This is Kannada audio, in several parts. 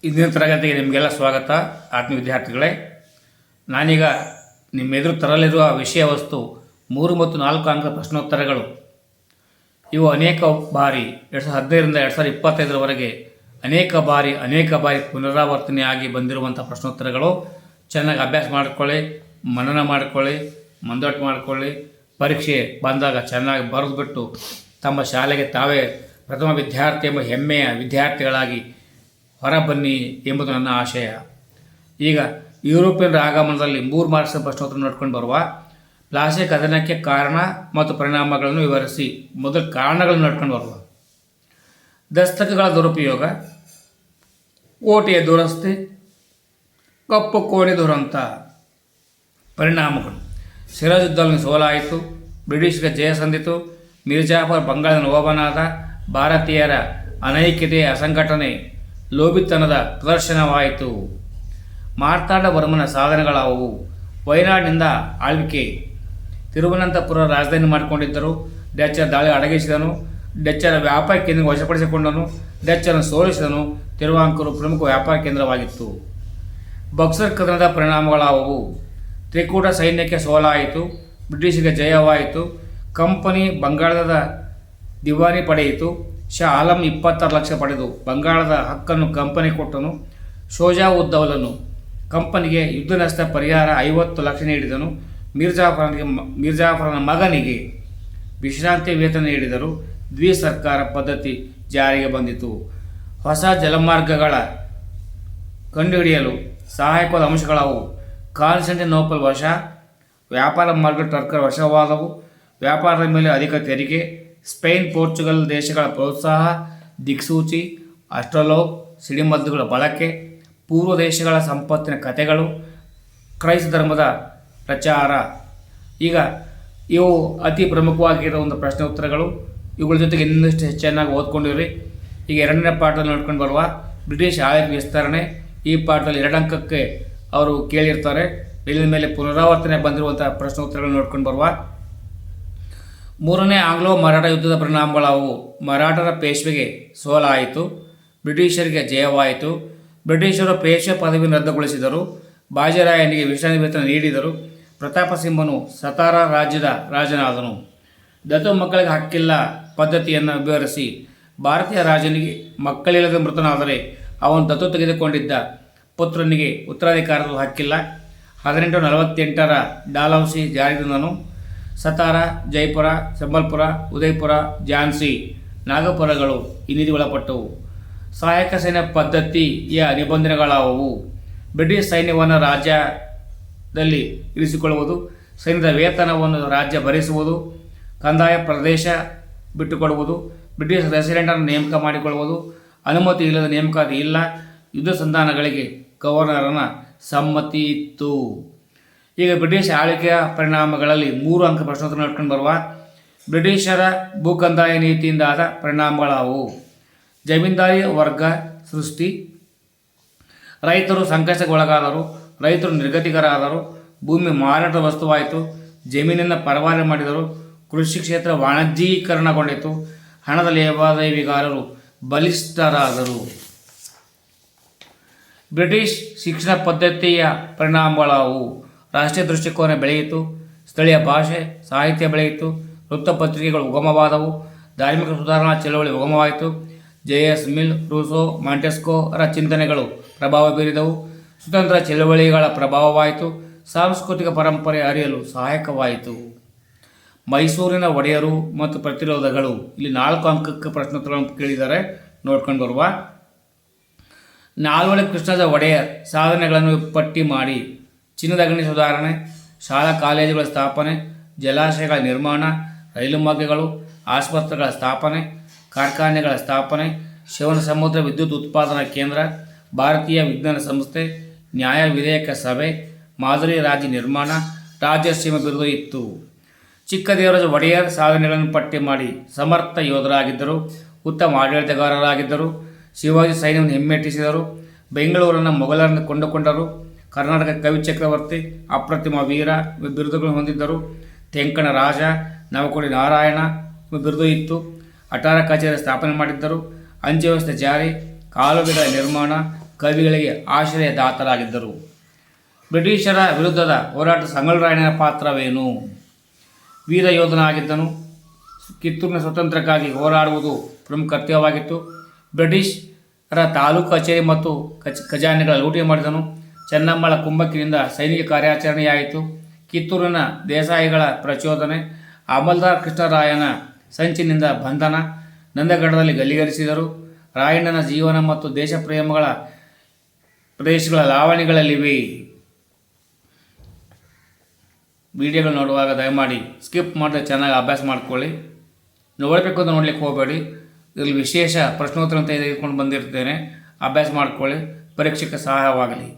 ಇಂದಿನ ತರಗತಿಗೆ ನಿಮಗೆಲ್ಲ ಸ್ವಾಗತ. ಆತ್ಮೀಯ ವಿದ್ಯಾರ್ಥಿಗಳೇ, ನಾನೀಗ ನಿಮ್ಮೆದುರು ತರಲಿರುವ ವಿಷಯ ವಸ್ತು 3 ಮತ್ತು 4 ಅಂಕ ಪ್ರಶ್ನೋತ್ತರಗಳು. ಇವು ಅನೇಕ ಬಾರಿ 2015ರಿಂದ 2025ರವರೆಗೆ ಅನೇಕ ಬಾರಿ ಪುನರಾವರ್ತನೆಯಾಗಿ ಬಂದಿರುವಂಥ ಪ್ರಶ್ನೋತ್ತರಗಳು. ಚೆನ್ನಾಗಿ ಅಭ್ಯಾಸ ಮಾಡಿಕೊಳ್ಳಿ, ಮನನ ಮಾಡಿಕೊಳ್ಳಿ, ಮಂದಟ್ಟು ಮಾಡಿಕೊಳ್ಳಿ. ಪರೀಕ್ಷೆ ಬಂದಾಗ ಚೆನ್ನಾಗಿ ಬರೆದುಬಿಟ್ಟು ತಮ್ಮ ಶಾಲೆಗೆ ತಾವೇ ಪ್ರಥಮ ವಿದ್ಯಾರ್ಥಿ ಎಂಬ ಹೆಮ್ಮೆಯ ವಿದ್ಯಾರ್ಥಿಗಳಾಗಿ ಹೊರಬನ್ನಿ ಎಂಬುದು ನನ್ನ ಆಶಯ. ಈಗ ಯುರೋಪಿಯನ್ ಆಗಮನದಲ್ಲಿ 3 ಮಾರ್ಕ್ಸ್ ಪ್ರಶ್ನೋತ್ತರ ನೋಡ್ಕೊಂಡು ಬರುವ ಪ್ಲಾಸ್ಟಿಕ್ ಅಧನಕ್ಕೆ ಕಾರಣ ಮತ್ತು ಪರಿಣಾಮಗಳನ್ನು ವಿವರಿಸಿ. ಮೊದಲು ಕಾರಣಗಳನ್ನು ನೋಡ್ಕೊಂಡು ಬರುವ. ದಸ್ತಕಗಳ ದುರುಪಯೋಗ, ಓಟೆಯ ದುರಸ್ತಿ, ಕಪ್ಪು ಕೋಣೆ ದುರಂತ. ಪರಿಣಾಮಗಳು: ಸಿರಾಜುದ್ದೌಲನ ಸೋಲಾಯಿತು, ಬ್ರಿಟಿಷರಿಗೆ ಜಯ ಸಂದಿತು, ಮಿರ್ಜಾಫರ್ ಬಂಗಾಳದ ನವಾಬನಾದ, ಭಾರತೀಯರ ಅನೈಕ್ಯತೆಯ ಅಸಂಘಟನೆ, ಲೋಭಿತನದ ಪ್ರದರ್ಶನವಾಯಿತು. ಮಾರ್ತಾಂಡವರ್ಮನ ಸಾಧನೆಗಳಾವುವು? ವಯನಾಡಿನಿಂದ ಆಳ್ವಿಕೆ. ತಿರುವನಂತಪುರ ರಾಜಧಾನಿ ಮಾಡಿಕೊಂಡಿದ್ದರು. ಡಚ್ಚರ ದಾಳಿ ಅಡಗಿಸಿದನು. ಡಚ್ಚರ ವ್ಯಾಪಾರ ಕೇಂದ್ರ ವಶಪಡಿಸಿಕೊಂಡನು. ಡಚ್ಚರನ್ನು ಸೋಲಿಸಿದನು. ತಿರುವಾಂಕೂರು ಪ್ರಮುಖ ವ್ಯಾಪಾರ ಕೇಂದ್ರವಾಗಿತ್ತು. ಬಕ್ಸರ್ ಕದನದ ಪರಿಣಾಮಗಳಾವುವು? ತ್ರಿಕೂಟ ಸೈನ್ಯಕ್ಕೆ ಸೋಲಾಯಿತು, ಬ್ರಿಟಿಷರಿಗೆ ಜಯವಾಯಿತು, ಕಂಪನಿ ಬಂಗಾಳದ ದಿವಾನಿ ಪಡೆಯಿತು. ಶಾ ಆಲಂ 26 ಲಕ್ಷ ಪಡೆದು ಬಂಗಾಳದ ಹಕ್ಕನ್ನು ಕಂಪನಿ ಕೊಟ್ಟನು. ಶೋಜಾವುದ್ದೌಲನು ಕಂಪನಿಗೆ ಯುದ್ಧ ನಷ್ಟ ಪರಿಹಾರ 50 ಲಕ್ಷ ನೀಡಿದನು. ಮಿರ್ಜಾಫರನ ಮಗನಿಗೆ ವಿಶ್ರಾಂತಿ ವೇತನ ನೀಡಿದರು. ದ್ವಿಸರ್ಕಾರ ಪದ್ಧತಿ ಜಾರಿಗೆ ಬಂದಿತು. ಹೊಸ ಜಲಮಾರ್ಗಗಳ ಕಂಡುಹಿಡಿಯಲು ಸಹಾಯಕವಾದ ಅಂಶಗಳಾವು? ಕಾನ್ಸ್ಟಾಂಟಿನೋಪಲ್ ವಶ, ವ್ಯಾಪಾರ ಮಾರ್ಗ ಟರ್ಕರ್ ವಶವಾದವು, ವ್ಯಾಪಾರದ ಮೇಲೆ ಅಧಿಕ ತೆರಿಗೆ, ಸ್ಪೇನ್ ಪೋರ್ಚುಗಲ್ ದೇಶಗಳ ಪ್ರೋತ್ಸಾಹ, ದಿಕ್ಸೂಚಿ, ಅಸ್ಟ್ರಲೋಗ್, ಸಿಡಿಮದ್ದುಗಳ ಬಳಕೆ, ಪೂರ್ವ ದೇಶಗಳ ಸಂಪತ್ತಿನ ಕಥೆಗಳು, ಕ್ರೈಸ್ತ ಧರ್ಮದ ಪ್ರಚಾರ. ಈಗ ಇವು ಅತಿ ಪ್ರಮುಖವಾಗಿರೋ ಒಂದು ಪ್ರಶ್ನೆ ಉತ್ತರಗಳು. ಇವುಗಳ ಜೊತೆಗೆ ಇನ್ನಷ್ಟು ಚೆನ್ನಾಗಿ ಓದ್ಕೊಂಡಿರಿ. ಈಗ 2ನೇ ಪಾಠದಲ್ಲಿ ನೋಡ್ಕೊಂಡು ಬರುವ ಬ್ರಿಟಿಷ್ ಆಳ್ವಿಕೆ ವಿಸ್ತರಣೆ. ಈ ಪಾಠದಲ್ಲಿ 2 ಅಂಕಕ್ಕೆ ಅವರು ಕೇಳಿರ್ತಾರೆ. ಮೇಲಿನ ಮೇಲೆ ಪುನರಾವರ್ತನೆ ಬಂದಿರುವಂಥ ಪ್ರಶ್ನೆ ಉತ್ತರಗಳು ನೋಡ್ಕೊಂಡು ಬರುವ. 3ನೇ ಆಂಗ್ಲೋ ಮರಾಠ ಯುದ್ಧದ ಪರಿಣಾಮಗಳಾವು? ಮರಾಠರ ಪೇಶ್ವೆಗೆ ಸೋಲಾಯಿತು, ಬ್ರಿಟಿಷರಿಗೆ ಜಯವಾಯಿತು. ಬ್ರಿಟಿಷರು ಪೇಶ್ವೆ ಪದವಿಯನ್ನು ರದ್ದುಗೊಳಿಸಿದರು. ಬಾಜಿರಾಯನಿಗೆ ವಿಶ್ರಾಂತಿ ವೇತನ ನೀಡಿದರು. ಪ್ರತಾಪ ಸಿಂಹನು ಸತಾರಾ ರಾಜ್ಯದ ರಾಜನಾದನು. ದತ್ತು ಮಕ್ಕಳಿಗೆ ಹಕ್ಕಿಲ್ಲ ಪದ್ಧತಿಯನ್ನು ವಿವರಿಸಿ. ಭಾರತೀಯ ರಾಜನಿಗೆ ಮಕ್ಕಳಿಲ್ಲದೆ ಮೃತನಾದರೆ ಅವನು ದತ್ತು ತೆಗೆದುಕೊಂಡಿದ್ದ ಪುತ್ರನಿಗೆ ಉತ್ತರಾಧಿಕಾರದ ಹಕ್ಕಿಲ್ಲ. 1848ರ ಡಾಲೌಸಿ ಜಾರಿ ತಂದನು. ಸತಾರಾ, ಜೈಪುರ, ಸಂಬಲ್ಪುರ, ಉದಯಪುರ, ಝಾನ್ಸಿ, ನಾಗಪುರಗಳು ಈ ನಿಧಿ ಒಳಪಟ್ಟವು. ಸಹಾಯಕ ಸೈನ್ಯ ಪದ್ಧತಿಯ ನಿಬಂಧನೆಗಳಾವುವು? ಬ್ರಿಟಿಷ್ ಸೈನ್ಯವನ್ನು ರಾಜ್ಯದಲ್ಲಿ ಇರಿಸಿಕೊಳ್ಳುವುದು, ಸೈನ್ಯದ ವೇತನವನ್ನು ರಾಜ್ಯ ಭರಿಸುವುದು, ಕಂದಾಯ ಪ್ರದೇಶ ಬಿಟ್ಟುಕೊಡುವುದು, ಬ್ರಿಟಿಷ್ ರೆಸಿಡೆಂಟನ್ನು ನೇಮಕ ಮಾಡಿಕೊಳ್ಳುವುದು, ಅನುಮತಿ ಇಲ್ಲದ ನೇಮಕಾತಿ ಇಲ್ಲ, ಯುದ್ಧ ಸಂಧಾನಗಳಿಗೆ ಗವರ್ನರನ ಸಮ್ಮತಿ ಇತ್ತು. ಈಗ ಬ್ರಿಟಿಷ್ ಆಳ್ವಿಕೆಯ ಪರಿಣಾಮಗಳಲ್ಲಿ 3 ಅಂಕ ಪ್ರಶ್ನೋತ್ತರ ನೋಡ್ಕೊಂಡು ಬರುವ. ಬ್ರಿಟಿಷರ ಭೂಕಂದಾಯ ನೀತಿಯಿಂದಾದ ಪರಿಣಾಮಗಳಾವು? ಜಮೀನ್ದಾರಿ ವರ್ಗ ಸೃಷ್ಟಿ, ರೈತರು ಸಂಕಷ್ಟಕ್ಕೊಳಗಾದರು, ರೈತರು ನಿರ್ಗತಿಕರಾದರು, ಭೂಮಿ ಮಾರಾಟದ ವಸ್ತುವಾಯಿತು, ಜಮೀನನ್ನು ಪರವಾನೆ ಮಾಡಿದರು, ಕೃಷಿ ಕ್ಷೇತ್ರ ವಾಣಿಜ್ಯೀಕರಣಗೊಂಡಿತು, ಹಣದ ಲೇವಾದೇವಿಗಾರರು ಬಲಿಷ್ಠರಾದರು. ಬ್ರಿಟಿಷ್ ಶಿಕ್ಷಣ ಪದ್ಧತಿಯ ಪರಿಣಾಮಗಳಾವು? ರಾಷ್ಟ್ರೀಯ ದೃಷ್ಟಿಕೋನ ಬೆಳೆಯಿತು, ಸ್ಥಳೀಯ ಭಾಷೆ ಸಾಹಿತ್ಯ ಬೆಳೆಯಿತು, ವೃತ್ತಪತ್ರಿಕೆಗಳು ಉಗಮವಾದವು, ಧಾರ್ಮಿಕ ಸುಧಾರಣಾ ಚಳವಳಿ ಉಗಮವಾಯಿತು, ಜೆ.ಎಸ್. ಮಿಲ್, ರೂಸೋ, ಮಾಂಟೆಸ್ಕೋರ ಚಿಂತನೆಗಳು ಪ್ರಭಾವ ಬೀರಿದವು, ಸ್ವತಂತ್ರ ಚಳವಳಿಗಳ ಪ್ರಭಾವವಾಯಿತು, ಸಾಂಸ್ಕೃತಿಕ ಪರಂಪರೆ ಅರಿಯಲು ಸಹಾಯಕವಾಯಿತು. ಮೈಸೂರಿನ ಒಡೆಯರು ಮತ್ತು ಪ್ರತಿರೋಧಗಳು. ಇಲ್ಲಿ 4 ಅಂಕಕ್ಕೆ ಪ್ರಶ್ನೋತ್ತರಗಳನ್ನು ಕೇಳಿದ್ದಾರೆ, ನೋಡ್ಕೊಂಡು ಬರುವ. ನಾಲ್ವಡಿ ಕೃಷ್ಣದ ಒಡೆಯರ್ ಸಾಧನೆಗಳನ್ನು ಪಟ್ಟಿ ಮಾಡಿ. ಚಿನ್ನದ ಗಣಿ ಸುಧಾರಣೆ, ಶಾಲಾ ಕಾಲೇಜುಗಳ ಸ್ಥಾಪನೆ, ಜಲಾಶಯಗಳ ನಿರ್ಮಾಣ, ರೈಲು ಮಾರ್ಗಗಳು, ಆಸ್ಪತ್ರೆಗಳ ಸ್ಥಾಪನೆ, ಕಾರ್ಖಾನೆಗಳ ಸ್ಥಾಪನೆ, ಶಿವನ ಸಮುದ್ರ ವಿದ್ಯುತ್ ಉತ್ಪಾದನಾ ಕೇಂದ್ರ, ಭಾರತೀಯ ವಿಜ್ಞಾನ ಸಂಸ್ಥೆ, ನ್ಯಾಯ ವಿಧೇಯಕ ಸಭೆ, ಮಾದರಿ ರಾಜ್ಯ ನಿರ್ಮಾಣ, ರಾಜಸೀಮ ಬಿರುದು ಇತ್ತು. ಚಿಕ್ಕದೇವರಾಜ ಒಡೆಯರ್ ಸಾಧನೆಗಳನ್ನು ಪಟ್ಟಿ ಮಾಡಿ. ಸಮರ್ಥ ಯೋಧರಾಗಿದ್ದರು, ಉತ್ತಮ ಆಡಳಿತಗಾರರಾಗಿದ್ದರು, ಶಿವಾಜಿ ಸೈನ್ಯವನ್ನು ಹಿಮ್ಮೆಟ್ಟಿಸಿದರು, ಬೆಂಗಳೂರನ್ನು ಮೊಘಲರನ್ನು ಕೊಂಡುಕೊಂಡರು, ಕರ್ನಾಟಕ ಕವಿ ಚಕ್ರವರ್ತಿ, ಅಪ್ರತಿಮ ವೀರ ಬಿರುದುಗಳನ್ನು ಹೊಂದಿದ್ದರು, ತೆಂಕಣ ರಾಜ, ನವಕೋಡಿ ನಾರಾಯಣ ಬಿರುದು ಇತ್ತು, ಅಟಾರ ಕಚೇರಿ ಸ್ಥಾಪನೆ ಮಾಡಿದ್ದರು, ಅಂಚೆ ವ್ಯವಸ್ಥೆ ಜಾರಿ, ಕಾಲುವೆಗಳ ನಿರ್ಮಾಣ, ಕವಿಗಳಿಗೆ ಆಶ್ರಯದಾತರಾಗಿದ್ದರು. ಬ್ರಿಟಿಷರ ವಿರುದ್ಧದ ಹೋರಾಟ ಸಂಗೊಳ್ಳಿ ಪಾತ್ರವೇನು? ವೀರ ಯೋಧನಾಗಿದ್ದನು. ಕಿತ್ತೂರಿನ ಸ್ವಾತಂತ್ರ್ಯಕ್ಕಾಗಿ ಹೋರಾಡುವುದು ಪ್ರಮುಖ ಕರ್ತವ್ಯವಾಗಿತ್ತು. ಬ್ರಿಟಿಷರ ತಾಲೂಕು ಕಚೇರಿ ಮತ್ತು ಖಜಾನೆಗಳ ಲೂಟಿ ಮಾಡಿದನು. ಚೆನ್ನಮ್ಮಳ ಕುಮ್ಮಕ್ಕಿನಿಂದ ಸೈನಿಕ ಕಾರ್ಯಾಚರಣೆಯಾಯಿತು. ಕಿತ್ತೂರಿನ ದೇಸಾಯಿಗಳ ಪ್ರಚೋದನೆ, ಅಮಲ್ದಾರ್ ಕೃಷ್ಣರಾಯನ ಸಂಚಿನಿಂದ ಬಂಧನ, ನಂದಗಡದಲ್ಲಿ ಗಲ್ಲಿಗೇರಿಸಿದರು. ರಾಯಣ್ಣನ ಜೀವನ ಮತ್ತು ದೇಶ ಪ್ರೇಮಗಳ ಪ್ರದೇಶಗಳ ಲಾವಣಿಗಳಲ್ಲಿವೆ. ವಿಡಿಯೋಗಳು ನೋಡುವಾಗ ದಯಮಾಡಿ ಸ್ಕಿಪ್ ಮಾಡದೆ ಚೆನ್ನಾಗಿ ಅಭ್ಯಾಸ ಮಾಡ್ಕೊಳ್ಳಿ. ನೋಡಬೇಕು ಅಂತ ನೋಡ್ಲಿಕ್ಕೆ ಹೋಗಬೇಡಿ. ಇದರಲ್ಲಿ ವಿಶೇಷ ಪ್ರಶ್ನೋತ್ತರ ಅಂತ ತೆಗೆದುಕೊಂಡು ಬಂದಿರ್ತೇನೆ. ಅಭ್ಯಾಸ ಮಾಡ್ಕೊಳ್ಳಿ, ಪರೀಕ್ಷೆಗೆ ಸಹಾಯವಾಗಲಿ.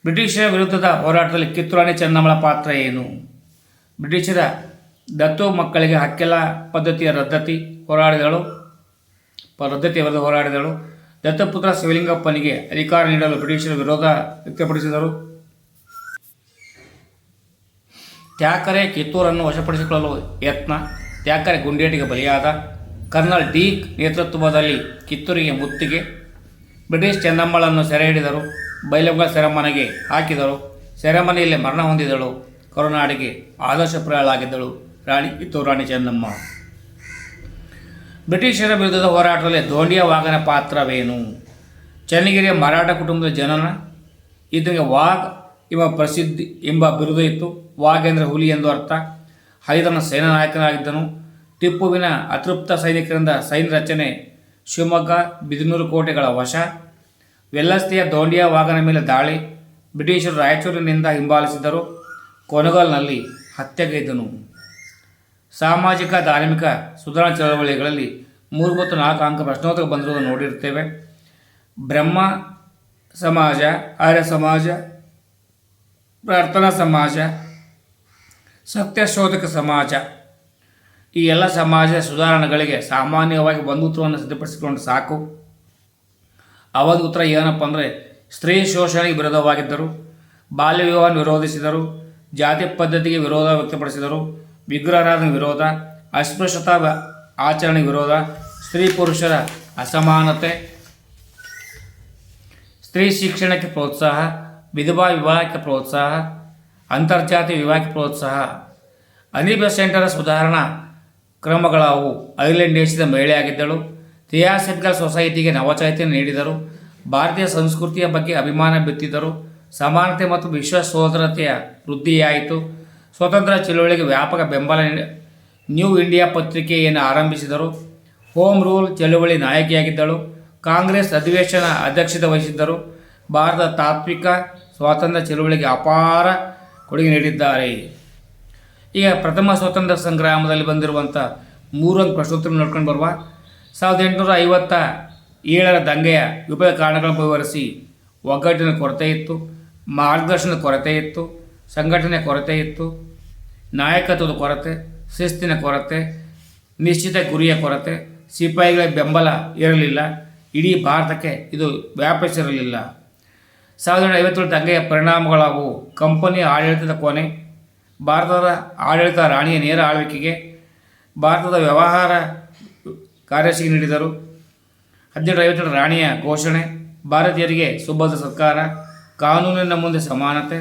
ಬ್ರಿಟಿಷರ ವಿರುದ್ಧದ ಹೋರಾಟದಲ್ಲಿ ಕಿತ್ತೂರು ರಾಣಿ ಚೆನ್ನಮ್ಮಳ ಪಾತ್ರ ಏನು? ಬ್ರಿಟಿಷರ ದತ್ತು ಮಕ್ಕಳಿಗೆ ಹಕ್ಕೆಲ್ಲ ಪದ್ಧತಿಯ ರದ್ದತಿ ವಿರುದ್ಧ ಹೋರಾಡಿದಳು. ದತ್ತಪುತ್ರ ಶಿವಲಿಂಗಪ್ಪನಿಗೆ ಅಧಿಕಾರ ನೀಡಲು ಬ್ರಿಟಿಷರ ವಿರೋಧ ವ್ಯಕ್ತಪಡಿಸಿದರು. ತ್ಯಾಕರೆ ಕಿತ್ತೂರನ್ನು ವಶಪಡಿಸಿಕೊಳ್ಳಲು ಯತ್ನ, ತ್ಯಾಕರೆ ಗುಂಡೇಟಿಗೆ ಬಲಿಯಾದ. ಕರ್ನಲ್ ಡೀಕ್ ನೇತೃತ್ವದಲ್ಲಿ ಕಿತ್ತೂರಿಗೆ ಮುತ್ತಿಗೆ. ಬ್ರಿಟಿಷ್ ಚೆನ್ನಮ್ಮಳನ್ನು ಸೆರೆ ಹಿಡಿದರು. ಬೈಲಂಗಳ ಸೆರೆಮನೆಗೆ ಹಾಕಿದರು. ಸೆರೆಮನೆಯಲ್ಲಿ ಮರಣ ಹೊಂದಿದಳು. ಕರುನಾಡಿಗೆ ಆದರ್ಶಪ್ರಾಯಳಾಗಿದ್ದಳು ಕಿತ್ತೂರು ರಾಣಿ ಚೆನ್ನಮ್ಮ. ಬ್ರಿಟಿಷರ ವಿರುದ್ಧದ ಹೋರಾಟದಲ್ಲಿ ದೋಂಡಿಯ ವಾಘನ ಪಾತ್ರವೇನು? ಚನ್ನಗಿರಿಯ ಮರಾಠ ಕುಟುಂಬದ ಜನನ. ಇದಕ್ಕೆ ವಾಘ್ ಎಂಬ ಬಿರುದು ಇತ್ತು. ವಾಘ್ ಎಂದರೆ ಹುಲಿ ಎಂದು ಅರ್ಥ. ಹೈದರನ ಸೇನಾ ನಾಯಕನಾಗಿದ್ದನು. ಟಿಪ್ಪುವಿನ ಅತೃಪ್ತ ಸೈನಿಕರಿಂದ ಸೈನ್ಯ ರಚನೆ. ಶಿವಮೊಗ್ಗ, ಬಿದನೂರು ಕೋಟೆಗಳ ವಶ. ವೆಲ್ಲಸ್ತಿಯ ದೋಂಡಿಯ ವಾಘನ ಮೇಲೆ ದಾಳಿ. ಬ್ರಿಟಿಷರು ರಾಯಚೂರಿನಿಂದ ಹಿಂಬಾಲಿಸಿದರು. ಕೊನಗಲ್ನಲ್ಲಿ ಹತ್ಯೆಗೈದನು. ಸಾಮಾಜಿಕ ಧಾರ್ಮಿಕ ಸುಧಾರಣಾ ಚಳವಳಿಗಳಲ್ಲಿ 3 ಮತ್ತು 4 ಅಂಕ ಪ್ರಶ್ನೋತ್ತರ ಬಂದಿರುವುದನ್ನು ನೋಡಿರ್ತೇವೆ. ಬ್ರಹ್ಮ ಸಮಾಜ, ಆರ್ಯ ಸಮಾಜ, ಪ್ರಾರ್ಥನಾ ಸಮಾಜ, ಸತ್ಯಶೋಧಕ ಸಮಾಜ. ಈ ಎಲ್ಲ ಸಮಾಜ ಸುಧಾರಣೆಗಳಿಗೆ ಸಾಮಾನ್ಯವಾಗಿ ಒಂದು ಉತ್ತರವನ್ನು ಸಿದ್ಧಪಡಿಸಿಕೊಂಡು ಸಾಕು. ಅವಧಿ ಉತ್ತರ ಏನಪ್ಪ ಅಂದರೆ ಸ್ತ್ರೀ ಶೋಷಣೆಗೆ ವಿರೋಧವಾಗಿದ್ದರು. ಬಾಲ್ಯ ವಿವಾಹವನ್ನು ವಿರೋಧಿಸಿದರು. ಜಾತಿ ಪದ್ಧತಿಗೆ ವಿರೋಧ ವ್ಯಕ್ತಪಡಿಸಿದರು. ವಿಗ್ರಹಾರಾಧನೆ ವಿರೋಧ. ಅಸ್ಪೃಶ್ಯತಾ ಆಚರಣೆ ವಿರೋಧ. ಸ್ತ್ರೀ ಪುರುಷರ ಅಸಮಾನತೆ. ಸ್ತ್ರೀ ಶಿಕ್ಷಣಕ್ಕೆ ಪ್ರೋತ್ಸಾಹ. ವಿಧವಾ ವಿವಾಹಕ್ಕೆ ಪ್ರೋತ್ಸಾಹ. ಅಂತರ್ಜಾತಿ ವಿವಾಹಕ್ಕೆ ಪ್ರೋತ್ಸಾಹ. ಅನೀಬ ಸೆಂಟರ ಸುಧಾರಣಾ ಕ್ರಮಗಳವು. ಐರ್ಲೆಂಡ್ ದೇಶದ ಮಹಿಳೆಯಾಗಿದ್ದಳು. ಥಿಯಾಸಫಿಕಲ್ ಸೊಸೈಟಿಗೆ ನವಚೈತನ್ಯ ನೀಡಿದರು. ಭಾರತೀಯ ಸಂಸ್ಕೃತಿಯ ಬಗ್ಗೆ ಅಭಿಮಾನ ಬಿತ್ತಿದರು. ಸಮಾನತೆ ಮತ್ತು ವಿಶ್ವ ಸೋದರತೆಯ ವೃದ್ಧಿಯಾಯಿತು. ಸ್ವತಂತ್ರ ಚಳುವಳಿಗೆ ವ್ಯಾಪಕ ಬೆಂಬಲ ನ್ಯೂ ಇಂಡಿಯಾ ಪತ್ರಿಕೆಯನ್ನು ಆರಂಭಿಸಿದರು. ಹೋಮ್ ರೂಲ್ ಚಳುವಳಿ ನಾಯಕಿಯಾಗಿದ್ದಳು. ಕಾಂಗ್ರೆಸ್ ಅಧಿವೇಶನ ಅಧ್ಯಕ್ಷತೆ ವಹಿಸಿದ್ದರು. ಭಾರತದ ತಾತ್ವಿಕ ಸ್ವಾತಂತ್ರ್ಯ ಚಳುವಳಿಗೆ ಅಪಾರ ಕೊಡುಗೆ ನೀಡಿದ್ದಾರೆ. ಈಗ ಪ್ರಥಮ ಸ್ವಾತಂತ್ರ್ಯ ಸಂಗ್ರಾಮದಲ್ಲಿ ಬಂದಿರುವಂಥ 3 ಅಂಕ ಪ್ರಶ್ನೋತ್ತರ ನೋಡ್ಕೊಂಡು ಬರುವ. 1857 ದಂಗೆಯ ವಿವಿಧ ಕಾರಣಗಳನ್ನು ವಿವರಿಸಿ. ಒಗ್ಗಟ್ಟಿನ ಕೊರತೆ ಇತ್ತು, ಮಾರ್ಗದರ್ಶನದ ಕೊರತೆ ಇತ್ತು, ಸಂಘಟನೆ ಕೊರತೆ ಇತ್ತು, ನಾಯಕತ್ವದ ಕೊರತೆ, ಶಿಸ್ತಿನ ಕೊರತೆ, ನಿಶ್ಚಿತ ಗುರಿಯ ಕೊರತೆ, ಸಿಪಾಯಿಗಳ ಬೆಂಬಲ ಇರಲಿಲ್ಲ. ಇಡೀ ಭಾರತಕ್ಕೆ ಇದು ವ್ಯಾಪಿಸಿರಲಿಲ್ಲ. 1957 ದಂಗೆಯ ಪರಿಣಾಮಗಳಾವು. ಕಂಪನಿಯ ಆಡಳಿತದ ಕೊನೆ. ಭಾರತದ ಆಡಳಿತ ರಾಣಿಯ ನೇರ ಆಳ್ವಿಕೆಗೆ. ಭಾರತದ ವ್ಯವಹಾರ ಕಾರ್ಯಸಿಗೆ ನೀಡಿದರು. 1857 ರಾಣಿಯ ಘೋಷಣೆ. ಭಾರತೀಯರಿಗೆ ಸುಬದ್ಧ ಸರ್ಕಾರ. ಕಾನೂನಿನ ಮುಂದೆ ಸಮಾನತೆ.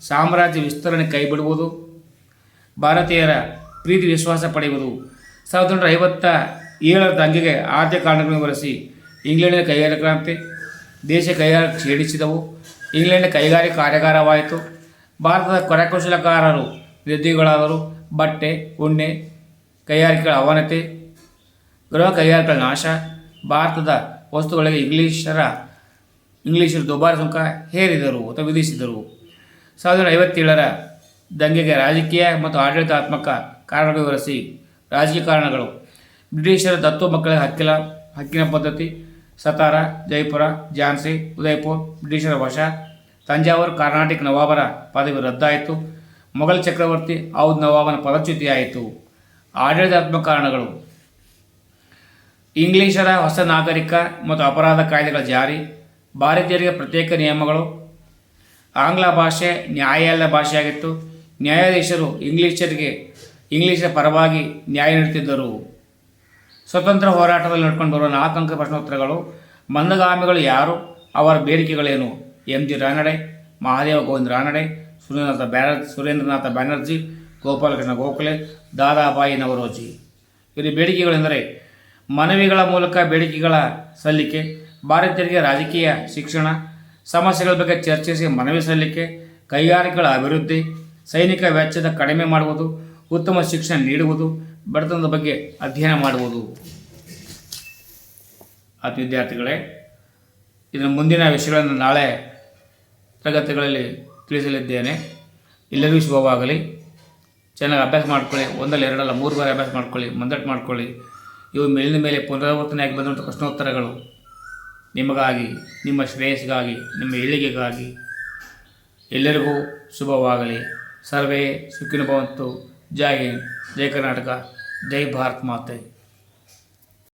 ಸಾಮ್ರಾಜ್ಯ ವಿಸ್ತರಣೆ ಕೈಬಿಡುವುದು. ಭಾರತೀಯರ ಪ್ರೀತಿ ವಿಶ್ವಾಸ ಪಡೆಯುವುದು. 1957 ದಂಗೆಗೆ ಆದ್ಯ ಕಾರಣಗಳನ್ನು ವಿವರಿಸಿ. ಇಂಗ್ಲೆಂಡಿನ ಕೈಗಾರಿಕಾ ಕ್ರಾಂತಿ. ದೇಶ ಕೈಗಾರಿಕೆ ಕ್ಷೀಣಿಸಿದವು. ಇಂಗ್ಲೆಂಡ್ ಕೈಗಾರಿಕಾ ಕಾರ್ಯಾಗಾರವಾಯಿತು. ಭಾರತದ ಕರಕುಶಲಕಾರರು ನಿರುದ್ಯೋಗಿಗಳಾದರು. ಬಟ್ಟೆ, ಉಣ್ಣೆ ಕೈಗಾರಿಕೆಗಳ ಅವನತಿ, ಗೃಹ ಕೈಗಾರಿಕೆಗಳ ನಾಶ. ಭಾರತದ ವಸ್ತುಗಳಿಗೆ ಇಂಗ್ಲೀಷರು ದುಬಾರಿ ಸುಂಕ ಹೇರಿದರು ಅಥವಾ ವಿಧಿಸಿದರು. 1957 ದಂಗೆಗೆ ರಾಜಕೀಯ ಮತ್ತು ಆಡಳಿತಾತ್ಮಕ ಕಾರಣಗಳು ವಿವರಿಸಿ. ರಾಜಕೀಯ ಕಾರಣಗಳು. ಬ್ರಿಟಿಷರ ದತ್ತು ಮಕ್ಕಳ ಹಕ್ಕಿನ ಪದ್ಧತಿ. ಸತಾರ, ಜೈಪುರ, ಝಾನ್ಸಿ, ಉದಯಪುರ್ ಬ್ರಿಟಿಷರ ವಶ. ತಂಜಾವೂರು ಕರ್ನಾಟಕ ನವಾಬರ ಪದವಿ ರದ್ದಾಯಿತು. ಮೊಘಲ್ ಚಕ್ರವರ್ತಿ ಔದ್ ನವಾಬನ ಪದಚ್ಯುತಿಯಾಯಿತು. ಆಡಳಿತಾತ್ಮಕ ಕಾರಣಗಳು. ಇಂಗ್ಲೀಷರ ಹೊಸ ನಾಗರಿಕ ಮತ್ತು ಅಪರಾಧ ಕಾಯ್ದೆಗಳ ಜಾರಿ. ಭಾರತೀಯರಿಗೆ ಪ್ರತ್ಯೇಕ ನಿಯಮಗಳು. ಆಂಗ್ಲ ಭಾಷೆ ನ್ಯಾಯಾಲಯ ಭಾಷೆಯಾಗಿತ್ತು. ನ್ಯಾಯಾಧೀಶರು ಇಂಗ್ಲೀಷರ ಪರವಾಗಿ ನ್ಯಾಯ ನೀಡುತ್ತಿದ್ದರು. ಸ್ವತಂತ್ರ ಹೋರಾಟದಲ್ಲಿ ನೋಡ್ಕೊಂಡು ಬರುವ 4 ಅಂಕ ಪ್ರಶ್ನೋತ್ತರಗಳು. ಮಂದಗಾಮಿಗಳು ಯಾರು? ಅವರ ಬೇಡಿಕೆಗಳೇನು? M G Ranade, Mahadev Govind Ranade, Surendranath Banerjee, Gopalkrishna Gokhale, Dadabhai Naoroji. ಇವರ ಬೇಡಿಕೆಗಳೆಂದರೆ ಮನವಿಗಳ ಮೂಲಕ ಬೇಡಿಕೆಗಳ ಸಲ್ಲಿಕೆ, ಭಾರತೀಯರಿಗೆ ರಾಜಕೀಯ ಶಿಕ್ಷಣ, ಸಮಸ್ಯೆಗಳ ಬಗ್ಗೆ ಚರ್ಚಿಸಿ ಮನವಿ ಸಲ್ಲಿಕೆ, ಕೈಗಾರಿಕೆಗಳ ಅಭಿವೃದ್ಧಿ, ಸೈನಿಕ ವೆಚ್ಚದ ಕಡಿಮೆ ಮಾಡುವುದು, ಉತ್ತಮ ಶಿಕ್ಷಣ ನೀಡುವುದು, ಬಡತನದ ಬಗ್ಗೆ ಅಧ್ಯಯನ ಮಾಡುವುದು. ವಿದ್ಯಾರ್ಥಿಗಳೇ, ಇದರ ಮುಂದಿನ ವಿಷಯಗಳನ್ನು ನಾಳೆ ತರಗತಿಗಳಲ್ಲಿ ತಿಳಿಸಲಿದ್ದೇನೆ. ಎಲ್ಲರಿಗೂ ಶುಭವಾಗಲಿ. ಚೆನ್ನಾಗಿ ಅಭ್ಯಾಸ ಮಾಡ್ಕೊಳ್ಳಿ. ಒಂದಲ್ಲ ಎರಡಲ್ಲ 3 ಬಾರಿ ಅಭ್ಯಾಸ ಮಾಡ್ಕೊಳ್ಳಿ, ಮಂದಟ್ಟು ಮಾಡ್ಕೊಳ್ಳಿ. ಇವು ಮೇಲಿನ ಮೇಲೆ ಪುನರಾವರ್ತನೆಯಾಗಿ ಬಂದಂಥ ಪ್ರಶ್ನೋತ್ತರಗಳು ನಿಮಗಾಗಿ, ನಿಮ್ಮ ಶ್ರೇಯಸ್ಸಿಗಾಗಿ, ನಿಮ್ಮ ಏಳಿಗೆಗಾಗಿ. ಎಲ್ಲರಿಗೂ ಶುಭವಾಗಲಿ. ಸರ್ವೇ ಸುಖಿನೋ ಭವಂತು. ಜೈ ಹಿಂದ್, ಜೈ ಕರ್ನಾಟಕ, ಜೈ ಭಾರತ್ ಮಾತೆ.